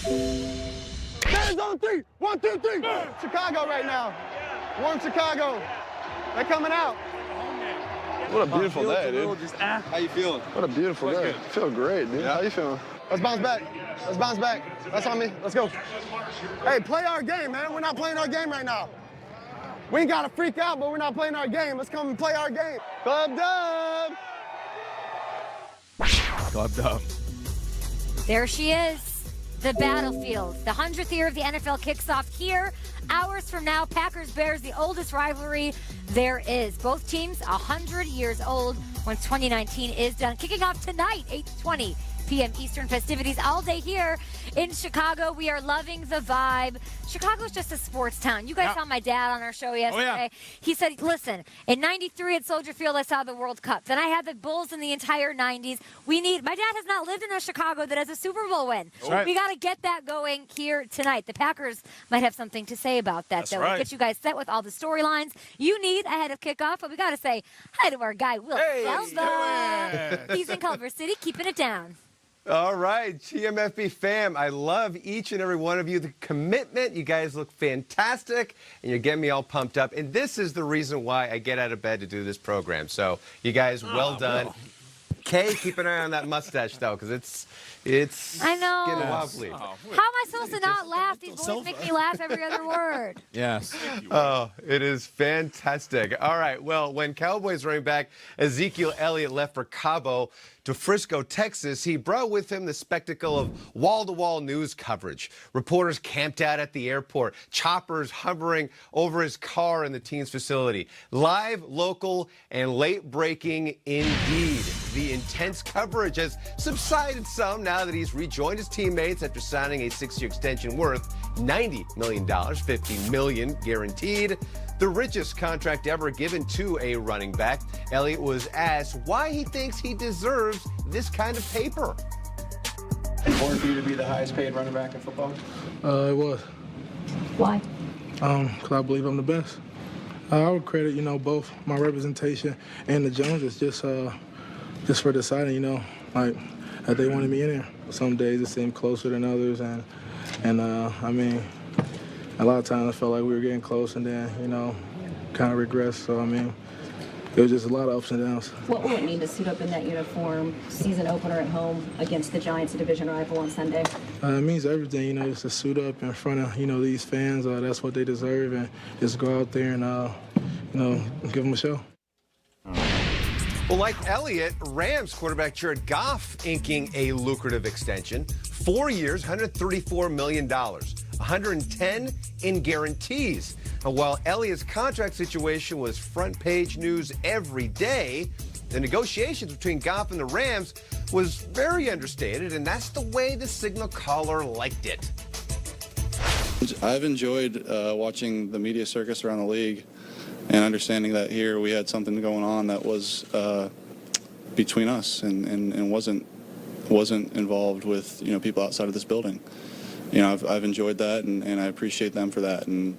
Hands on three. 1, 2, 3. Chicago right now. Warm Chicago. They're coming out. What a beautiful day, dude. How you feeling? What a beautiful day. I feel great, dude. Yeah. How you feeling? Let's bounce back. Let's bounce back. That's on me. Let's go. Hey, play our game, man. We're not playing our game right now. We ain't got to freak out, but we're not playing our game. Let's come and play our game. Club Dub. Club Dub. There she is, the battlefield. The 100th year of the NFL kicks off here. Hours from now, Packers-Bears, the oldest rivalry there is. Both teams 100 years old when 2019 is done. Kicking off tonight, 8:20 p.m. Eastern. Festivities all day here in Chicago. We are loving the vibe. Chicago's just a sports town. You guys saw my dad on our show yesterday. Oh, yeah. He said, listen, in 93 at Soldier Field, I saw the World Cup. Then I had the Bulls in the entire 90s. My dad has not lived in a Chicago that has a Super Bowl win. Right. We got to get that going here tonight. The Packers might have something to say about that, though. Right. Get you guys set with all the storylines you need ahead of kickoff. But we got to say hi to our guy, Will Selva. He's in Culver City, keeping it down. All right, GMFB fam, I love each and every one of you. The commitment, you guys look fantastic, and you're getting me all pumped up. And this is the reason why I get out of bed to do this program. So, you guys, well done. Kay, keep an eye on that mustache, though, because it's I know. getting wobbly. How am I supposed to not laugh? These boys make me laugh every other word. Yes. Oh, it is fantastic. All right, well, when Cowboys running back Ezekiel Elliott left for Cabo to Frisco, Texas, he brought with him the spectacle of wall-to-wall news coverage. Reporters camped out at the airport, choppers hovering over his car in the team's facility. Live, local, and late-breaking indeed. The intense coverage has subsided some now that he's rejoined his teammates after signing a 6-year extension worth $90 million, $50 million guaranteed. The richest contract ever given to a running back. Elliott was asked why he thinks he deserves this kind of paper. Important for you to be the highest paid running back in football? It was. Why? Because I believe I'm the best. I would credit, both my representation and the Joneses just for deciding, like that they wanted me in there. Some days it seemed closer than others, and I mean, a lot of times I felt like we were getting close and then, kind of regressed. So, I mean, it was just a lot of ups and downs. What will it mean to suit up in that uniform, season opener at home against the Giants, a division rival on Sunday? It means everything, just to suit up in front of, these fans. That's what they deserve, and just go out there and, give them a show. Well, like Elliott, Rams quarterback Jared Goff inking a lucrative extension. 4 years, $134 million, $110 in guarantees. And while Elliott's contract situation was front page news every day, the negotiations between Goff and the Rams was very understated, and that's the way the signal caller liked it. I've enjoyed watching the media circus around the league and understanding that here we had something going on that was between us and wasn't involved with people outside of this building. I've enjoyed that and I appreciate them for that. And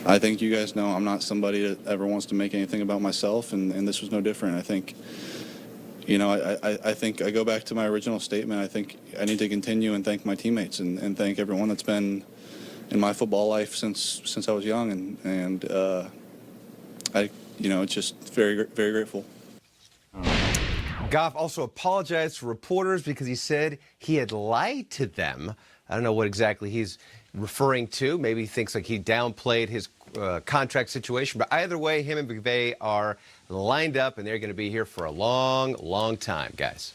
I think you guys know I'm not somebody that ever wants to make anything about myself, and this was no different. I think I think I go back to my original statement. I think I need to continue and thank my teammates and thank everyone that's been in my football life since I was young, and it's just very, very grateful. Goff also apologized to reporters because he said he had lied to them. I don't know what exactly he's referring to. Maybe he thinks like he downplayed his contract situation. But either way, him and McVay are lined up, and they're going to be here for a long, long time, guys.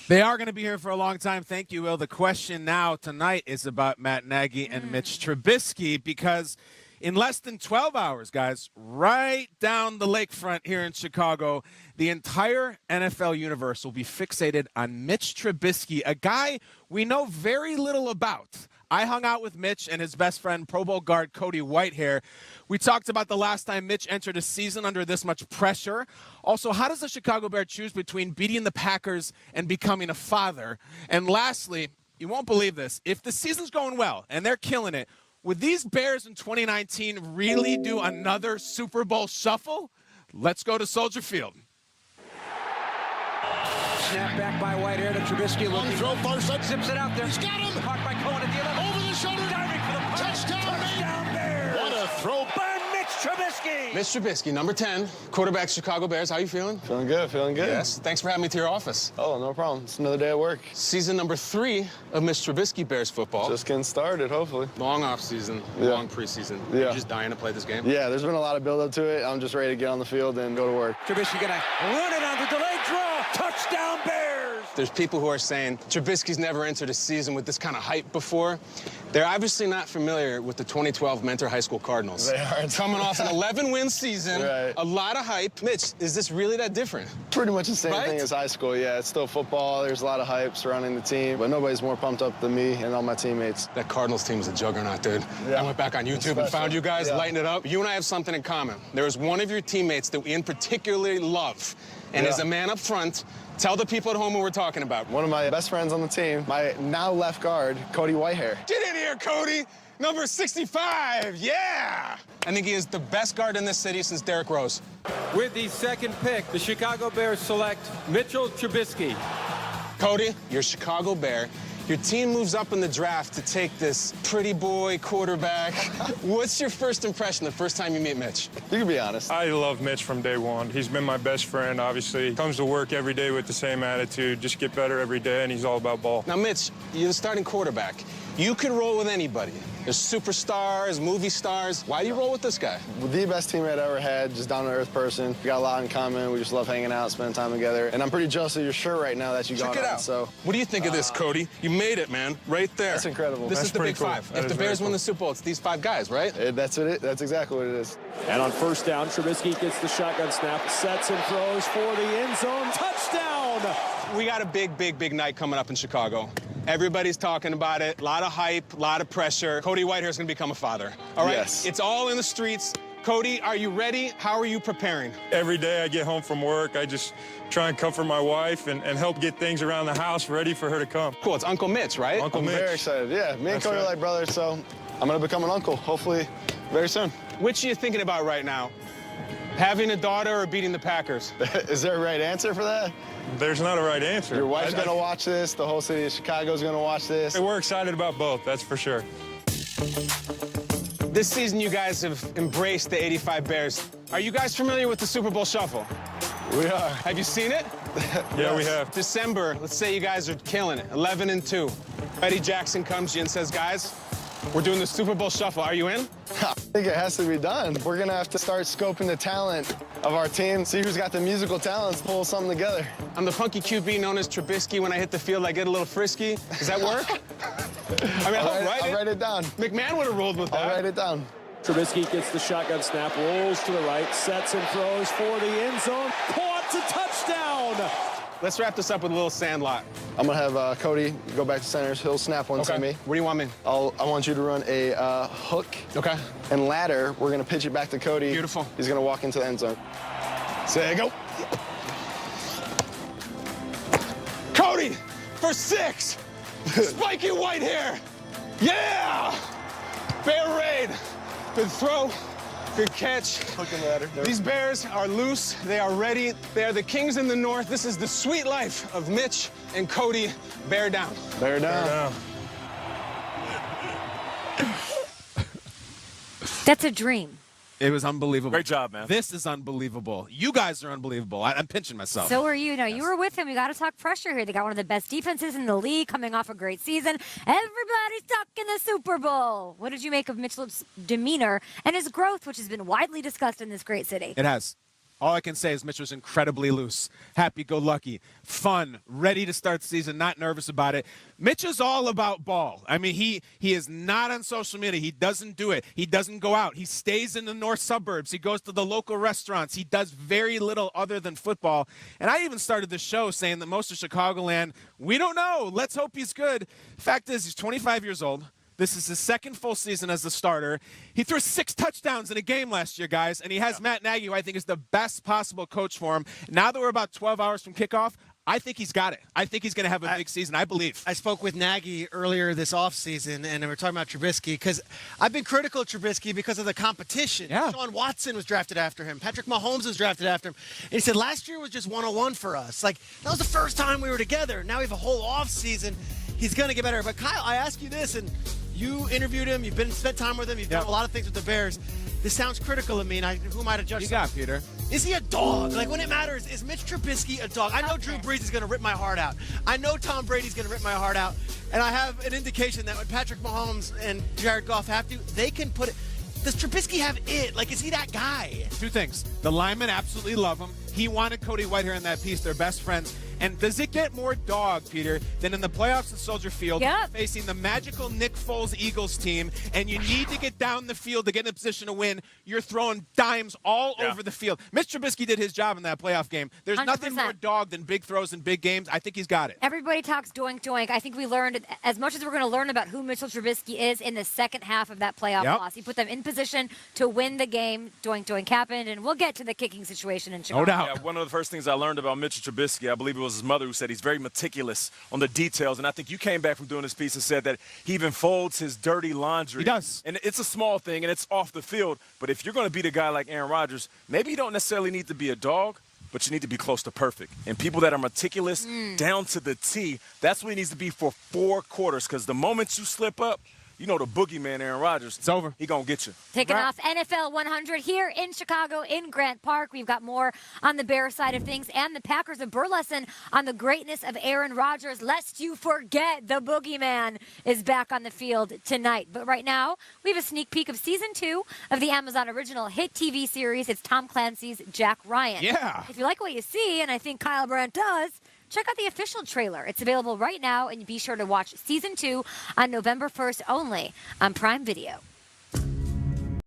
They are going to be here for a long time. Thank you, Will. The question now tonight is about Matt Nagy and Mitch Trubisky, because in less than 12 hours, guys, right down the lakefront here in Chicago, the entire NFL universe will be fixated on Mitch Trubisky, a guy we know very little about. I hung out with Mitch and his best friend, Pro Bowl guard Cody Whitehair. We talked about the last time Mitch entered a season under this much pressure. Also, how does a Chicago Bear choose between beating the Packers and becoming a father? And lastly, you won't believe this, if the season's going well and they're killing it, would these Bears in 2019 really do another Super Bowl shuffle? Let's go to Soldier Field. Snap back by Whitehair to Trubisky. Looking. Throw far side. Zips it out there. He's got him. Caught by Cohen at the 11. Over the shoulder. Diving for the touchdown, Bears. What a throw. By Mitch Trubisky. Mitch Trubisky, number 10, quarterback, Chicago Bears. How you feeling? Feeling good, feeling good. Yes. Thanks for having me to your office. Oh, no problem. It's another day at work. Season number 3 of Mitch Trubisky Bears football. Just getting started, hopefully. Long off season, long preseason. Yeah. You're just dying to play this game? Yeah, there's been a lot of build-up to it. I'm just ready to get on the field and go to work. Trubisky gonna run it on the delayed draw. Touchdown Bears. There's people who are saying Trubisky's never entered a season with this kind of hype before. They're obviously not familiar with the 2012 Mentor High School Cardinals. They aren't. Coming off an 11-win season, Right. a lot of hype. Mitch, is this really that different? Pretty much the same Right? thing as high school. Yeah, it's still football. There's a lot of hype surrounding the team, but nobody's more pumped up than me and all my teammates. That Cardinals team is a juggernaut, dude. Yeah. I went back on YouTube and found you guys, lighting it up. You and I have something in common. There is one of your teammates that we in particularly love, and is a man up front. Tell the people at home who we're talking about. One of my best friends on the team, my now left guard, Cody Whitehair. Get in here, Cody. Number 65, yeah! I think he is the best guard in this city since Derrick Rose. With the second pick, the Chicago Bears select Mitchell Trubisky. Cody, you're a Chicago Bear. Your team moves up in the draft to take this pretty boy quarterback. What's your first impression the first time you meet Mitch? You can be honest. I love Mitch from day one. He's been my best friend, obviously. Comes to work every day with the same attitude, just get better every day, and he's all about ball. Now, Mitch, you're the starting quarterback. You can roll with anybody. There's superstars, movie stars. Why do you roll with this guy? The best teammate I ever had, just down-to-earth person. We got a lot in common. We just love hanging out, spending time together. And I'm pretty jealous of your shirt right now that you got on. Check it out. So, what do you think of this, Cody? You made it, man. Right there. That's incredible. This That's is the pretty big cool. five. That If the is very Bears win cool. the Super Bowl, it's these 5 guys, right? That's it. That's exactly what it is. And on first down, Trubisky gets the shotgun snap, sets and throws for the end zone. Touchdown! We got a big night coming up in Chicago. Everybody's talking about it. A lot of hype, a lot of pressure. Cody Whitehair's going to become a father. All right? Yes. It's all in the streets. Cody, are you ready? How are you preparing? Every day I get home from work, I just try and comfort my wife and help get things around the house ready for her to come. Cool. It's Uncle Mitch, right? Uncle I'm Mitch. very excited. Yeah, me and That's Cody are right. like brothers, so I'm going to become an uncle, hopefully very soon. Which are you thinking about right now? Having a daughter or beating the Packers? Is there a right answer for that? There's not a right answer. Your wife's going to watch this. The whole city of Chicago's going to watch this. We're excited about both, that's for sure. This season, you guys have embraced the 85 Bears. Are you guys familiar with the Super Bowl Shuffle? We are. Have you seen it? Yeah, we have. December, let's say you guys are killing it, 11-2. Eddie Jackson comes to you and says, guys, we're doing the Super Bowl Shuffle. Are you in? I think it has to be done. We're going to have to start scoping the talent of our team, see who's got the musical talents, pull something together. I'm the funky QB known as Trubisky. When I hit the field, I get a little frisky. Does that work? I mean, I'll write it down. McMahon would have rolled with that. I'll write it down. Trubisky gets the shotgun snap, rolls to the right, sets and throws for the end zone. Caught to touchdown! Let's wrap this up with a little Sandlot. I'm going to have Cody go back to centers. He'll snap one to me. What do you want me? I want you to run a hook and ladder. We're going to pitch it back to Cody. Beautiful. He's going to walk into the end zone. Say, go. Cody, for 6. Spiky white hair. Yeah! Bear raid. Good throw. Good catch. Hook and ladder. These Bears are loose. They are ready. They are the kings in the north. This is the sweet life of Mitch and Cody. Bear down. Bear down. Bear down. That's a dream. It was unbelievable. Great job, man. This is unbelievable. You guys are unbelievable. I'm pinching myself. So are you. Now, you were with him. You got to talk pressure here. They got one of the best defenses in the league coming off a great season. Everybody's talking the Super Bowl. What did you make of Mitchell's demeanor and his growth, which has been widely discussed in this great city? It has. All I can say is Mitch was incredibly loose, happy-go-lucky, fun, ready to start the season, not nervous about it. Mitch is all about ball. I mean, he is not on social media. He doesn't do it. He doesn't go out. He stays in the north suburbs. He goes to the local restaurants. He does very little other than football. And I even started the show saying that most of Chicagoland, we don't know. Let's hope he's good. Fact is, he's 25 years old. This is his second full season as the starter. He threw 6 touchdowns in a game last year, guys, and he has Matt Nagy, who I think is the best possible coach for him. Now that we're about 12 hours from kickoff, I think he's got it. I think he's going to have a big season, I believe. I spoke with Nagy earlier this offseason, and we were talking about Trubisky, because I've been critical of Trubisky because of the competition. Yeah. Sean Watson was drafted after him. Patrick Mahomes was drafted after him. And he said, last year was just 101 for us. Like, that was the first time we were together. Now we have a whole offseason. He's going to get better. But, Kyle, I ask you this, and you interviewed him. You've spent time with him. You've done a lot of things with the Bears. This sounds critical of me, and who am I to judge? You got, Peter. Is he a dog? Like, when it matters, is Mitch Trubisky a dog? I know Drew Brees is going to rip my heart out. I know Tom Brady's going to rip my heart out. And I have an indication that when Patrick Mahomes and Jared Goff have to, they can put it. Does Trubisky have it? Like, is he that guy? Two things. The linemen absolutely love him. He wanted Cody Whitehair in that piece. They're best friends. And does it get more dog, Peter, than in the playoffs at Soldier Field facing the magical Nick Foles Eagles team, and you need to get down the field to get in a position to win? You're throwing dimes all over the field. Mitch Trubisky did his job in that playoff game. There's 100%. nothing more dog than big throws in big games. I think he's got it. Everybody talks doink doink. I think we learned as much as we're going to learn about who Mitchell Trubisky is in the second half of that playoff loss. He put them in position to win the game. Doink doink happened, and we'll get to the kicking situation in Chicago. No doubt. Yeah, one of the first things I learned about Mitchell Trubisky, I believe it was his mother who said he's very meticulous on the details. And I think you came back from doing this piece and said that he even folds his dirty laundry. He does. And it's a small thing, and it's off the field. But if you're going to beat a guy like Aaron Rodgers, maybe you don't necessarily need to be a dog, but you need to be close to perfect. And people that are meticulous down to the T, that's what he needs to be for 4 quarters. Because the moment you slip up, you know the boogeyman, Aaron Rodgers. It's over. He going to get you. Kicking off NFL 100 here in Chicago in Grant Park. We've got more on the Bears side of things and the Packers, a burlesson on the greatness of Aaron Rodgers. Lest you forget, the boogeyman is back on the field tonight. But right now, we have a sneak peek of Season 2 of the Amazon original hit TV series. It's Tom Clancy's Jack Ryan. Yeah. If you like what you see, and I think Kyle Brandt does, check out the official trailer. It's available right now, and be sure to watch Season 2 on November 1st only on Prime Video.